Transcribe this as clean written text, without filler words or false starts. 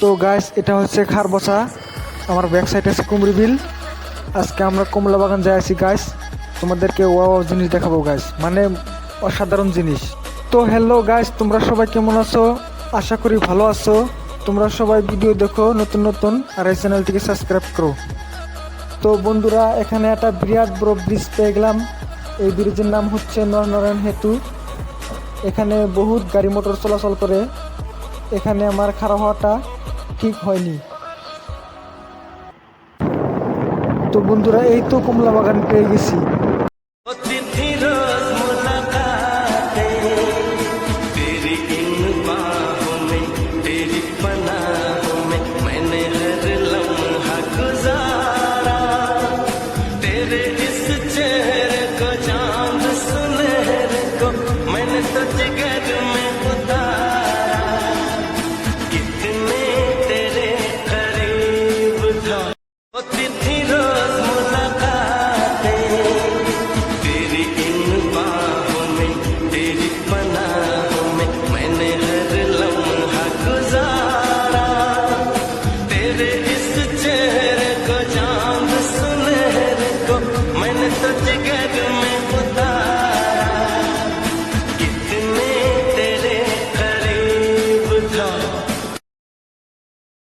তো গাইস, এটা হচ্ছে খারবসা, আমার ব্যাক সাইড আছে কুমড়ি বিল। আজকে আমরা কমলা বাগান যাই আছি গাইস, তোমাদেরকে ওয়াও জিনিস দেখাবো গাইস, মানে অসাধারণ জিনিস। তো হ্যালো গাইস, তোমরা সবাই কেমন আছো? আশা করি ভালো আছো। তোমরা সবাই ভিডিও দেখো নতুন নতুন, আর এই চ্যানেলটিকে সাবস্ক্রাইব করো। তো বন্ধুরা, এখানে একটা বিরাট বড় ব্রিজ পেয়ে গেলাম। এই ব্রিজের নাম হচ্ছে নরনারায়ণ সেতু। এখানে বহুত গাড়ি মোটর চলাচল করে। এখানে আমার খারাপ হওয়াটা ঠিক হয়নি। তো বন্ধুরা, এই তো কমলা বাগান পেয়ে গেছি।